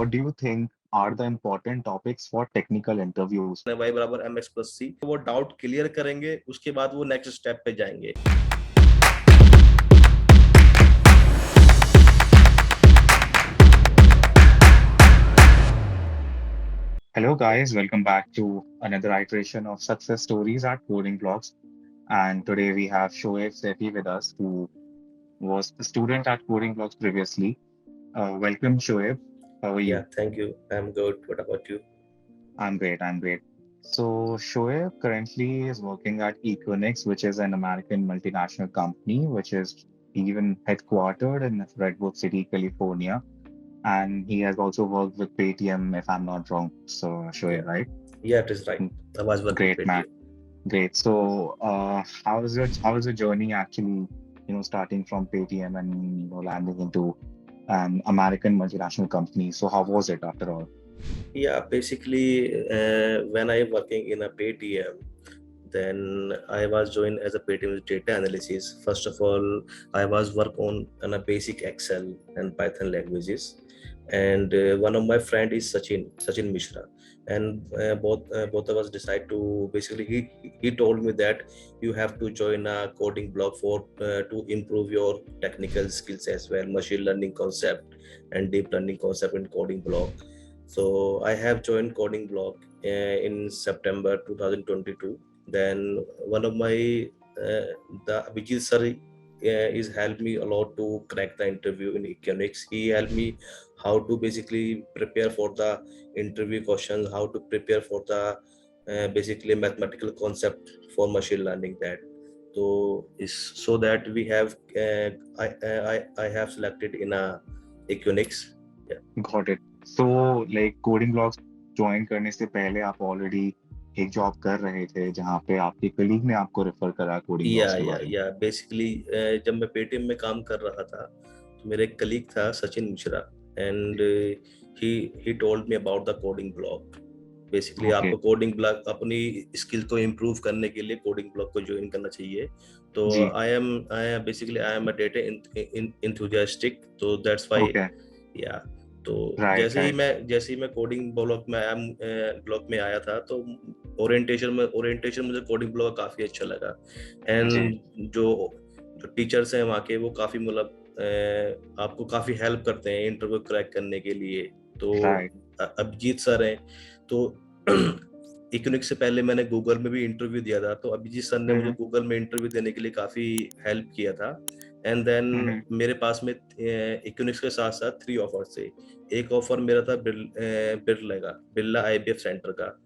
what do you think are the important topics for technical interviews? y बराबर mx plus सी, वो doubt clear करेंगे, उसके बाद वो नेक्स्ट स्टेप पे जाएंगे। Hello, guys. Welcome back to another iteration of success stories at Coding Blocks. And today we have Shoaib Sethi with us, who was a student at Coding Blocks previously. Welcome, Shoaib. How are Yeah, you? thank you. I'm good. What about you? I'm great. I'm great. So, Shoaib currently is working at Equinix, which is an American multinational company, which is even headquartered in Redwood City, California. And he has also worked with Paytm, if I'm not wrong. So, Yeah, Shoaib, right? yeah, it is right. I was working Great, with man. you. Great. So, how is your journey actually, starting from Paytm and landing into an American multinational company? So, how was it after all? Yeah, basically, when I working in a Paytm, then I was joined as a Paytm data analysis. First of all, I was work on a basic Excel and Python languages, and one of my friend is Sachin Mishra, and both of us decide to basically he told me that you have to join a coding block for to improve your technical skills as well, machine learning concept and deep learning concept in coding block. So I have joined coding block in September 2022. Then one of my the Abhijit sir is helped me a lot to crack the interview in economics. He helped me how to basically prepare for the interview questions, how to prepare for the basically mathematical concept for machine learning. That so is so that we have I have selected in a economics. Yeah. Got it. So, like coding blocks join करने से पहले आप already एक job कर रहे थे जहाँ पे आपके कलीग ने आपको रेफर करा कोडिंग ब्लॉक्स के बारे में। या बेसिकली जब मैं पेटीएम में काम कर रहा था तो मेरे एक कलीग था Sachin Mishra and he he told me about the coding block. Basically okay. आपको कोडिंग ब्लॉक अपनी स्किल को इम्प्रूव करने के लिए कोडिंग ब्लॉक को ज्वाइन करना चाहिए। तो जी। I am a data enthusiastic, तो दैट्स व्हाई ओके। या तो राइट, राइट। जैसे ही मैं कोडिंग ब्लॉक में आया था तो ओरिएंटेशन मुझे कोडिंग ब्लॉक काफी अच्छा लगा। जी। एंड जो जो टीचर्स हैं वहाँ के वो काफी मतलब आपको काफी हेल्प करते हैं इंटरव्यू क्रैक करने के लिए। तो राइट। अभिजीत सर हैं, तो इकोनॉमिक्स से पहले मैंने गूगल में भी इंटरव्यू दिया था, तो अभिजीत सर ने मुझे हम्म। गूगल में इंटरव्यू देने के लिए काफी हेल्प किया था। एंड देन हम्म। मेरे पास में इकोनॉमिक्स के साथ साथ 3 ऑफर थे। एक ऑफर मेरा था बिरला आईबीएफ सेंटर का,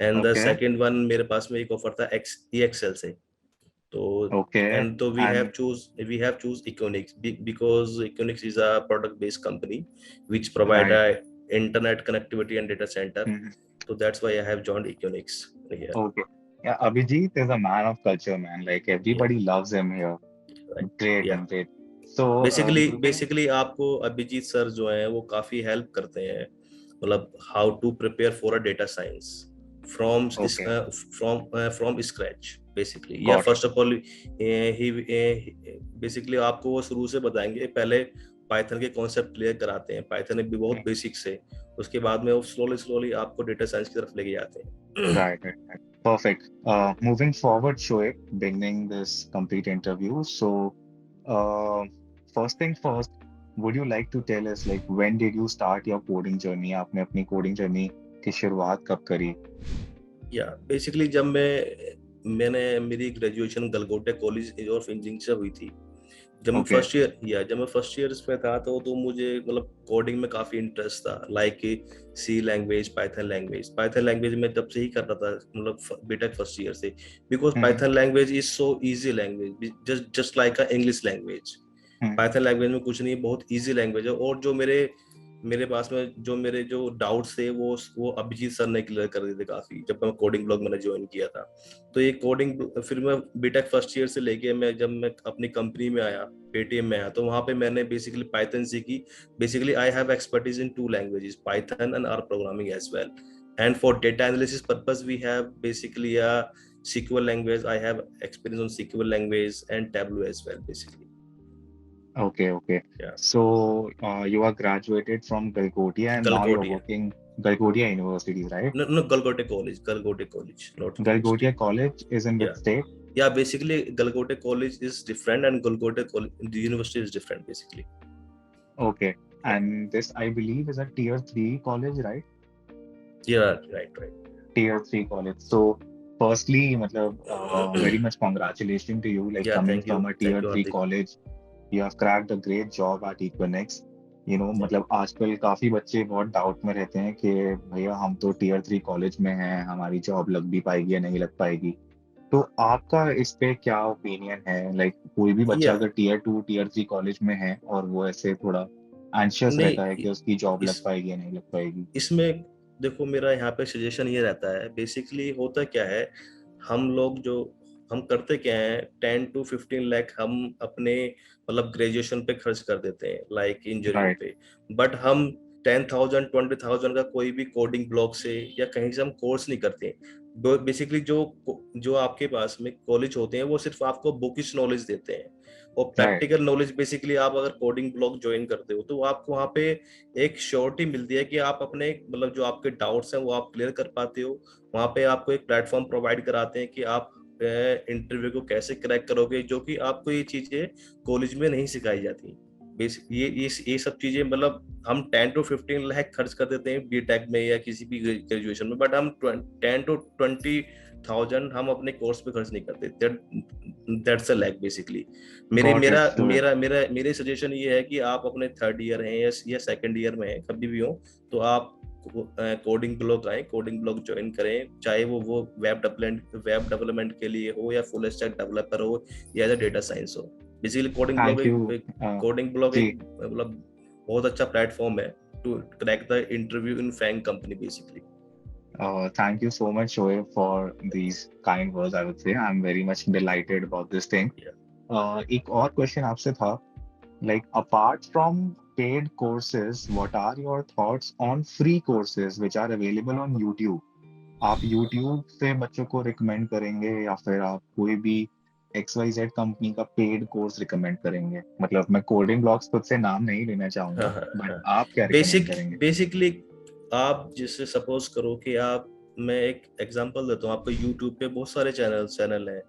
and the okay. Second one मेरे पास में एक ऑफर था एक्सेल से। तो ओके। एंड तो and we have choose Equinix because Equinix is a product based company which provide right. a internet connectivity and data center. So that's why I have joined Equinix here. Okay. Yeah Abhijit is a man of culture man, like Yeah, everybody loves him here. right. Great Yeah. Man, great. So moving. Basically आपको Abhijit sir जो है वो काफी help करते हैं, मतलब how to prepare for a data science from okay. From scratch basically. Yeah got it. First of all ही basically आपको वो शुरू से बताएंगे, पहले पाइथन के कॉन्सेप्ट क्लियर कराते हैं, पाइथन भी बहुत बेसिक से, उसके बाद में वो स्लोली स्लोली आपको डेटा साइंस की तरफ लेके जाते हैं। Right, right, right. Perfect. Moving forward, Shoaib, beginning this complete interview. So, uh, first thing first, would you like to tell us like when did you start your coding journey? आपने अपनी coding journey की शुरुआत कब करी? या basically मैंने मेरी graduation गलगोटे college of engineering से हुई थी। Okay. जब मैं फर्स्ट ईयर में था तो मुझे मतलब कोडिंग में काफी इंटरेस्ट था, लाइक सी लैंग्वेज, पाइथन लैंग्वेज में तब से ही कर रहा था, मतलब बीटेक फर्स्ट ईयर से। Because hmm. Python language is so easy language, just like a English language. Hmm. Python language में कुछ नहीं, बहुत इजी लैंग्वेज है। और जो मेरे पास में मेरे जो डाउट्स थे वो अभिजीत सर ने क्लियर कर दिए थे काफी, जब मैं कोडिंग ब्लॉग मैंने ज्वाइन किया था। तो ये कोडिंग फिर मैं बीटेक फर्स्ट ईयर से लेके जब मैं अपनी कंपनी में आया, पेटीएम में आया, तो वहां पे मैंने बेसिकली पाइथन सीखी। Basically I have expertise in 2 languages, Python and R programming as well. And for data analysis purpose we have basically a SQL language. I have experience on SQL language and Tableau as well, basically. Okay. Yeah, So you are graduated from Galgodia and now you're Galgodia. working Galgodia University, right? No, no, Galgote College, not university. Galgodia College is in Yeah, which state? yeah. Basically, Galgote College is different, and Galgote College, the university is different. Basically, Okay. yeah, And this, I believe, is a tier three college, right? yeah, right. Tier three college. So, firstly, matlab, very much congratulations to you. Like Yeah, coming from a thank tier you, three Hardik. college, you have cracked a great job at Equinix. Thank मतलब आजकल काफी बच्चे बहुत doubt में रहते हैं कि भैया हम तो टीयर थ्री कॉलेज में हैं, हमारी जॉब लग भी पाएगी या नहीं लग पाएगी। तो आपका इस पे क्या ओपिनियन है? लाइक कोई भी you. बच्चा Yeah, अगर tier two tier three college में है और वो ऐसे थोड़ा एंशियस रहता है नहीं, कि उसकी जॉब लग इस पाएगी या नहीं लग पाएगी। इसमें देखो, मेरा यहाँ पे सजेशन ये रहता है, बेसिकली होता क्या है, हम लोग जो हम करते क्या है, 10 to 15 लाख हम अपने मतलब ग्रेजुएशन पे खर्च कर देते हैं, लाइक इंजीनियरिंग राइट, पे। बट हम 10,000 20,000 का कोई भी कोडिंग ब्लॉक से या कहीं से हम कोर्स नहीं करते। बेसिकली जो जो आपके पास में कॉलेज होते हैं वो सिर्फ आपको बुकिश नॉलेज देते हैं, और राइट, प्रैक्टिकल नॉलेज बेसिकली आप अगर कोडिंग ब्लॉक ज्वाइन करते हो तो आपको वहाँ पे एक श्योरिटी मिलती है कि आप अपने मतलब जो आपके डाउट्स हैं वो आप क्लियर कर पाते हो। वहाँ पे आपको एक प्लेटफॉर्म प्रोवाइड कराते हैं कि आप इंटरव्यू को कैसे क्रैक करोगे, जो कि आपको ये चीजें कॉलेज में नहीं सिखाई जाती। बेसिक ये सब चीजें मतलब हम 10 to 15 लाख खर्च कर देते हैं बीटेक में या किसी भी ग्रेजुएशन में, बट हम 10 to 20,000 हम अपने कोर्स पे खर्च नहीं करते। That's a lack basically. मेरे गॉट इट, मेरा श्योर। मेरा मेरा मेरे सजेशन ये है कि आप अपने थर्ड ईयर हैं या सेकंड ईयर में हैं, कभी भी हो, तो आप कोडिंग ब्लॉक आए, कोडिंग ब्लॉक ज्वाइन करें, चाहे वो वेब डेवलपमेंट के लिए हो या फुल स्टैक डेवलपर हो या डेटा साइंस हो। Basically thank you. Coding Block ji, एक मतलब बहुत अच्छा प्लेटफॉर्म है to crack the interview in FAANG company basically. Thank you so much, Shoaib, for these kind words, I would say. I'm very much delighted about this thing. एक और question आपसे था, like apart from paid courses, what are your thoughts on free courses which are available on YouTube? आप YouTube से बच्चों को recommend करेंगे या फिर आप कोई भी XYZ कंपनी का पेड कोर्स रिकमेंड करेंगे? मतलब मैं कोडिंग ब्लॉक्स खुद से नाम नहीं लेना हाँ चाहूंगा, हाँ बट हाँ। आप क्या रिकमेंड करेंगे? बेसिकली आप जैसे सपोज करो कि आप, मैं एक एग्जांपल देता हूँ आपको, यूट्यूब पे बहुत सारे चैनल हैं,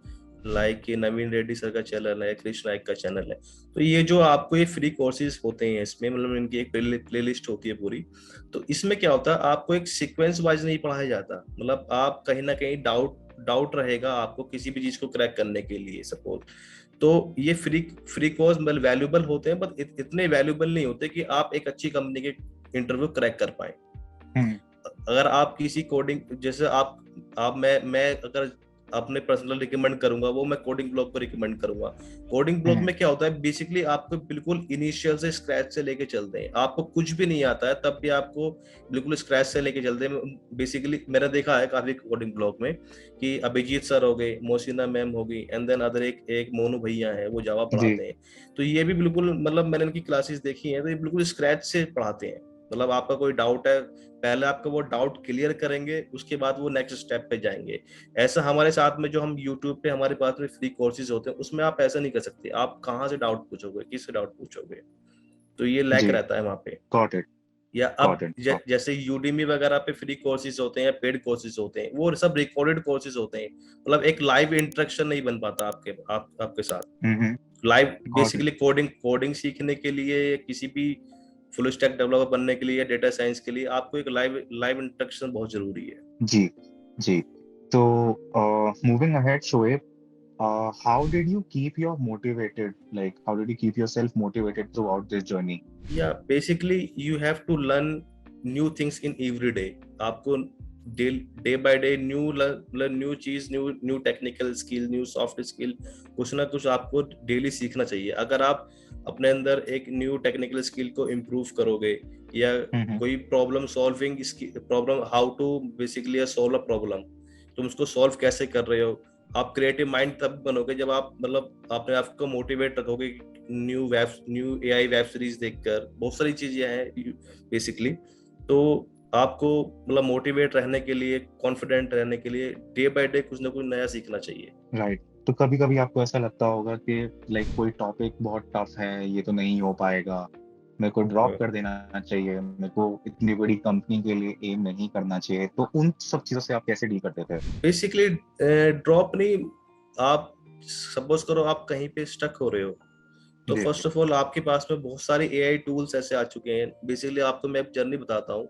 लाइक ये नवीन रेड्डी सर का चैनल है, कृष्ण नायक का चैनल है। तो ये जो आपको ये फ्री कोर्सेज होते हैं, इसमें मतलब इनकी एक प्ले लिस्ट होती है पूरी। तो इसमें क्या होता है, आपको एक सीक्वेंस वाइज नहीं पढ़ाया जाता, मतलब आप कहीं ना कहीं डाउट डाउट रहेगा आपको किसी भी चीज को क्रैक करने के लिए सपोज। तो ये फ्री फ्री कोर्स मतलब वैल्यूबल होते हैं, बट इतने वैल्यूबल नहीं होते कि आप एक अच्छी कंपनी के इंटरव्यू क्रैक कर पाए। हम्म, अगर आप किसी कोडिंग जैसे आप मैं अगर अपने पर्सनल रिकमेंड करूंगा, वो मैं कोडिंग ब्लॉग को रिकमेंड करूंगा। कोडिंग ब्लॉग हम्म, में क्या होता है, बेसिकली आपको बिल्कुल इनिशियल से स्क्रैच से लेके चलते हैं, आपको कुछ भी नहीं आता है तब भी आपको बिल्कुल स्क्रैच से लेके चलते हैं। बेसिकली मैंने देखा है काफी कोडिंग ब्लॉग में कि अभिजीत सर हो गए, मोसिना मैम हो गई, एंड देन अदर एक एक मोनू भैया है, वो जावा जी, पढ़ाते हैं। तो ये भी बिल्कुल मतलब मैंने उनकी क्लासेस देखी हैं, तो ये बिल्कुल स्क्रैच से पढ़ाते हैं। मतलब आपका कोई डाउट है, पहले आपका वो डाउट क्लियर करेंगे, उसके बाद वो नेक्स्ट स्टेप पे जाएंगे। ऐसा हमारे साथ में जो हम यूट्यूब पे हमारे पास में फ्री कोर्सेज होते हैं, उसमें आप ऐसा नहीं कर सकते, आप कहाँ से डाउट पूछोगे, किससे डाउट पूछोगे, तो ये लैक जी, रहता है वहाँ पे। गॉट इट, या गॉट अब इट। जैसे यूडीमी वगैरह पे फ्री कोर्सेज होते हैं या पेड कोर्सेज होते हैं, वो सब रिकॉर्डेड कोर्सेज होते हैं, मतलब एक लाइव इंटरेक्शन नहीं बन पाता आपके साथ hmm, live. Got it. Basically coding coding सीखने के लिए, किसी भी फुल स्टैक डेवलपर बनने के लिए, डेटा साइंस के लिए, आपको एक लाइव लाइव इंटरेक्शन बहुत जरूरी है। जी, जी। तो moving ahead, Shoaib, how did you keep your motivated? Like, how did you keep yourself motivated throughout this journey? Yeah basically you have to learn new things in every day. आपको day day by day new चीज, new new technical skill, new soft skill, कुछ ना कुछ आपको daily सीखना चाहिए। अगर आप अपने अंदर एक न्यू टेक्निकल स्किल को इम्प्रूव करोगे, या हम्म, कोई problem solving problem, how to basically solve a problem, तुम उसको सॉल्व कैसे कर रहे हो, आप क्रिएटिव माइंड तब बनोगे जब आप मतलब अपने आप को मोटिवेट रखोगे। न्यू एआई वेब सीरीज देखकर, बहुत सारी चीजें हैं बेसिकली। तो आपको मतलब मोटिवेट रहने के लिए, कॉन्फिडेंट रहने के लिए डे बाय डे कुछ ना कुछ नया सीखना चाहिए। राइट। तो कभी कभी आपको ऐसा लगता होगा कि लाइक कोई टॉपिक बहुत टफ है, ये तो नहीं हो पाएगा, मेरे को ड्रॉप कर देना चाहिए, मेरे को इतनी बड़ी कंपनी के लिए एम नहीं करना चाहिए, तो उन सब चीजों से आप कैसे डील करते थे? बेसिकली ड्रॉप नहीं, आप सपोज करो आप कहीं पे स्टक हो रहे हो, तो जी। फर्स्ट ऑफ ऑल आपके पास में बहुत सारे एआई टूल्स ऐसे आ चुके हैं। बेसिकली आपको मैं एक जर्नी बताता हूँ।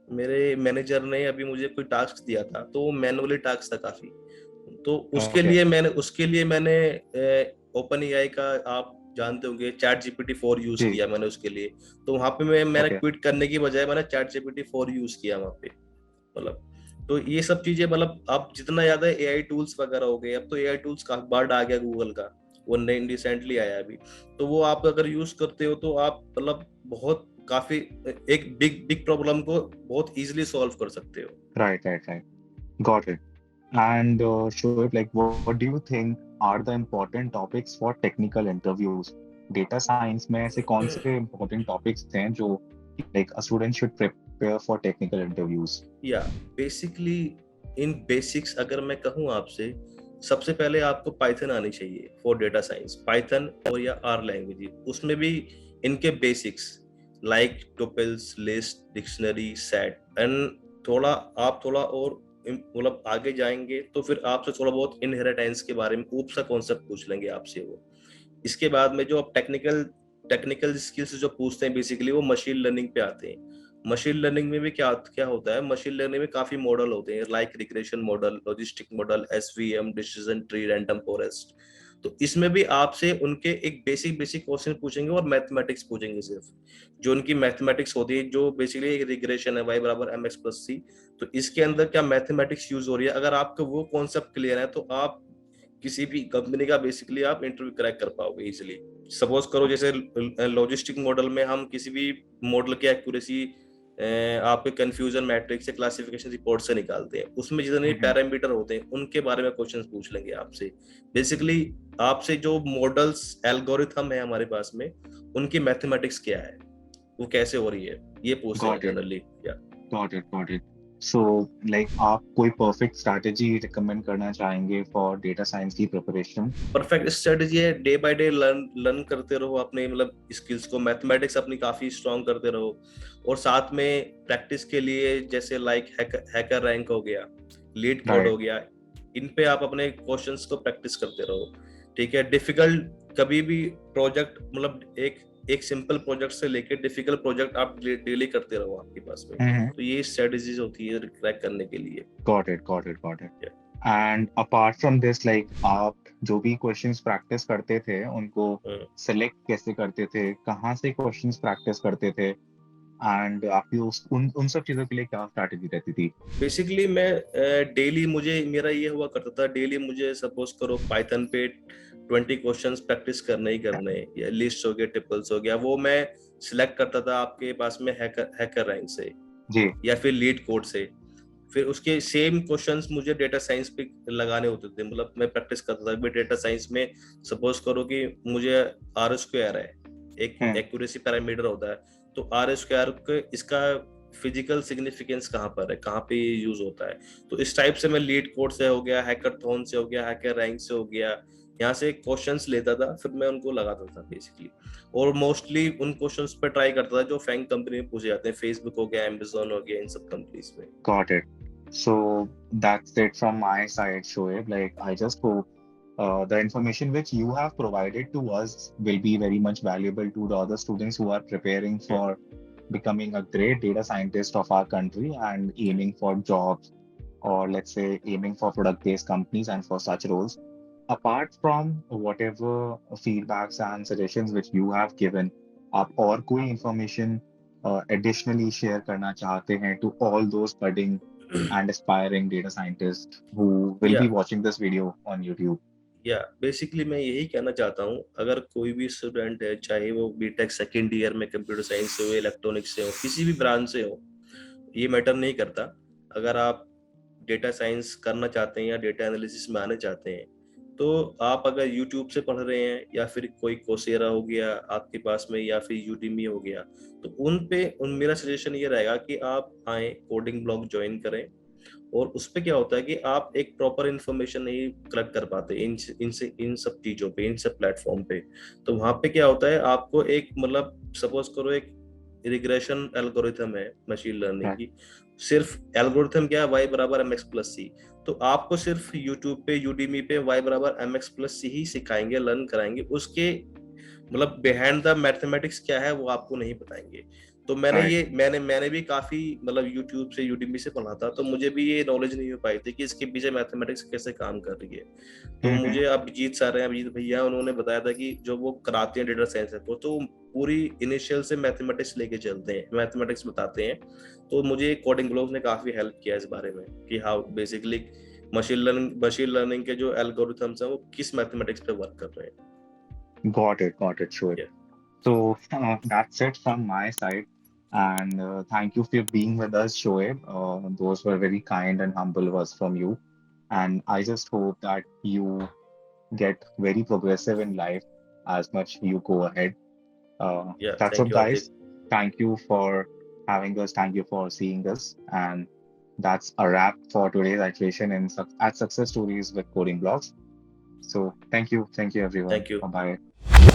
मेरे मैनेजर ने अभी मुझे कोई टास्क दिया था, तो मैनुअली टास्क था काफी। तो ओके। उसके लिए मैंने ओपन एआई का, आप जानते होंगे, चैट जीपीटी 4 यूज जी। किया मैंने उसके लिए। तो वहां पे मैंने ओके। क्विट करने की बजाय मैंने चैट जीपीटी 4 यूज किया वहां पे। मतलब तो ये सब चीजें, मतलब आप जितना ज्यादा एआई टूल्स वगैरह हो गए, अब तो एआई टूल्स का बर्ड आ गया गूगल का, वो नई रिसेंटली आया अभी। तो वो आप अगर यूज करते हो तो आप मतलब बहुत काफी एक बिग बिग प्रॉब्लम को बहुत इजीली सॉल्व कर सकते हो। Right right right, got it. And Shoaib, like, what do you think are the important topics for technical interviews? Data science में ऐसे कौन से important topics हैं जो like a student should prepare for technical interviews? या basically इन basics अगर मैं कहूँ आपसे, सबसे पहले आपको पाइथन आनी चाहिए फॉर डेटा साइंस। पाइथन और या आर लैंग्वेज, उसमें भी इनके basics like tuples, list, dictionary, set and थोड़ा आप थोड़ा और मतलब आगे जाएंगे तो फिर आपसे थोड़ा बहुत इनहेरिटेंस के बारे में ऊप सा कॉन्सेप्ट पूछ लेंगे आपसे वो। इसके बाद में जो आप टेक्निकल टेक्निकल स्किल्स जो पूछते हैं बेसिकली वो मशीन लर्निंग पे आते हैं। मशीन लर्निंग में भी क्या क्या होता है, मशीन लर्निंग में काफी मॉडल होते हैं like regression model, logistic model, SVM, decision tree, random forest. तो इसमें भी आपसे उनके एक बेसिक बेसिक क्वेश्चन पूछेंगे और मैथमेटिक्स पूछेंगे सिर्फ। जो उनकी मैथमेटिक्स होती है, जो बेसिकली एक रिग्रेशन है, वाई बराबर एम एक्स प्लस सी। तो इसके अंदर क्या मैथमेटिक्स यूज हो रही है, अगर आपको वो कॉन्सेप्ट क्लियर है तो आप किसी भी कंपनी का बेसिकली आप इंटरव्यू क्रैक कर पाओगे इजिली। सपोज करो जैसे लॉजिस्टिक मॉडल में हम किसी भी मॉडल की एक्यूरेसी आपके कंफ्यूजन मैट्रिक्स से, क्लासिफिकेशन रिपोर्ट से निकालते हैं, उसमें जितने पैरामीटर होते हैं उनके बारे में क्वेश्चंस पूछ लेंगे आपसे। बेसिकली आपसे जो मॉडल्स एल्गोरिथम है हमारे पास में, उनकी मैथमेटिक्स क्या है, वो कैसे हो रही है, ये पूछते हैं Got it. जनरली। या Got it. Got it. So, like, आप कोई perfect strategy recommend करना चाहेंगे for data science की preparation? परफेक्ट स्ट्रेटेजी है, day by day learn learn करते रहो अपने मतलब स्किल्स को, मैथमेटिक्स अपनी काफी स्ट्रांग करते रहो। और साथ में प्रैक्टिस के लिए जैसे लाइक हैकर रैंक हो गया, लीड कोड Right. हो गया, इन पे आप अपने क्वेश्चंस को प्रैक्टिस करते रहो। ठीक है, डिफिकल्ट कभी भी प्रोजेक्ट, मतलब एक एक सिंपल प्रोजेक्ट से लेकर डिफिकल्ट प्रोजेक्ट आप डेली करते रहो आपके पास में। तो ये स्ट्रेटेजीज होती है क्रैक करने के लिए। Got it. Got it. Got it. And apart from this, like, आप जो भी क्वेश्चंस प्रैक्टिस करते थे उनको सेलेक्ट कैसे करते थे, कहाँ से क्वेश्चंस प्रैक्टिस करते थे, एंड आपकी उन सब चीजों के लिए क्या स्ट्रैटेजी रहती थी? बेसिकली मैं डेली, मुझे मेरा ये हुआ करता था, डेली मुझे सपोज करो पाइथन पे 20 क्वेश्चंस प्रैक्टिस करने ही करने, या लिस्ट हो गया, टिपल्स हो गया, वो मैं सिलेक्ट करता था आपके पास में हैकर रैंक से जी। या फिर लीड कोड से। फिर उसके सेम क्वेश्चंस मुझे डेटा साइंस पे लगाने होते थे, मतलब मैं प्रैक्टिस करता था। डेटा साइंस में सपोज करो कि मुझे आर स्क्वायर है, एक एक्यूरेसी पैरामीटर होता है, तो आर स्क्वायर के इसका फिजिकल सिग्निफिकेंस कहाँ पर है, कहाँ पे यूज होता है। तो इस टाइप से मैं लीड कोड से हो गया, हैकाथॉन से हो गया, हैकर रैंक से हो गया, यहाँ से क्वेश्चंस लेता था, फिर मैं उनको लगाता था बेसिकली। और मोस्टली उन क्वेश्चंस पे ट्राई करता था जो फैंग कंपनी में पूछे जाते हैं, फेसबुक हो गया, अमेज़न हो गया, इन सब कंपनीज में। Got it. So that's it from my side, Shoaib. Like, I just hope the information which you have provided to us will be very much valuable to the other students who are preparing for becoming a great data scientist of our country and aiming for jobs, or let's say aiming for product-based companies and for such roles. Apart from whatever feedbacks and suggestions which you have given, आप और कोई information additionally share करना चाहते हैं to all those budding and aspiring data scientists who will या be watching this video on YouTube? या basically मैं यही कहना चाहता हूँ, अगर कोई भी स्टूडेंट है, चाहे वो बीटेक सेकेंड ईयर में कंप्यूटर साइंस से हो, इलेक्ट्रॉनिक्स से हो, किसी भी ब्रांच से हो, ये मैटर नहीं करता। अगर आप डेटा साइंस करना चाहते हैं या डेटा एनालिसिस में आने चाहते हैं, तो आप अगर यूट्यूब से पढ़ रहे हैं या फिर कोई कोसेरा हो गया आपके पास में, या फिर यूडीमी हो गया, तो उन पे मेरा सजेशन ये रहेगा कि आप आए, कोडिंग ब्लॉग ज्वाइन करें। और उस पे क्या होता है कि आप एक प्रॉपर इंफॉर्मेशन नहीं कलेक्ट कर पाते इन सब चीजों पे, इन सब प्लेटफॉर्म पे। तो वहां पे क्या होता है, आपको एक मतलब सपोज करो एक रिग्रेशन एल्गोरिथम है मशीन लर्निंग Right. की। सिर्फ एल्गोरिथम क्या है, y बराबर एम एक्स प्लस सी। तो आपको सिर्फ यूट्यूब पे, यूडीमी पे y बराबर एम एक्स प्लस सी ही सिखाएंगे, लर्न कराएंगे। उसके मतलब बिहाइंड द मैथमेटिक्स क्या है वो आपको नहीं बताएंगे। तो Right. मैंने भी काफी मतलब यूट्यूब से, यूडीमी से पढ़ा था, तो मुझे भी ये नॉलेज नहीं हो पाई थी कि इसके पीछे मैथमेटिक्स कैसे काम कर रही है। तो Mm-hmm. मुझे अभिजीत सर हैं, अभिजीत भैया, उन्होंने बताया था कि जो वो कराते हैं डेटा साइंस को, तो पूरी इनिशियल से मैथमेटिक्स लेके चलते हैं, मैथमेटिक्स बताते हैं। तो मुझे कोडिंग ब्लॉक्स ने काफी हेल्प किया इस बारे में कि हाउ बेसिकली मशीन लर्निंग के जो एल्गोरिथम्स हैं वो किस मैथमेटिक्स पे वर्क कर रहे हैं। Got it, Shoaib. Yeah. So that's it from my side. And thank you for being with us, Shoaib. Those were very kind and humble words from you. And I just hope that you get very progressive in life as much you go ahead. Yeah, That's thank it, you, Hardik. guys. Thank you for having us. Thank you for seeing us. And that's a wrap for today's iteration at Success Stories with Coding Blocks. So thank you. Thank you, everyone. Thank you. Bye bye.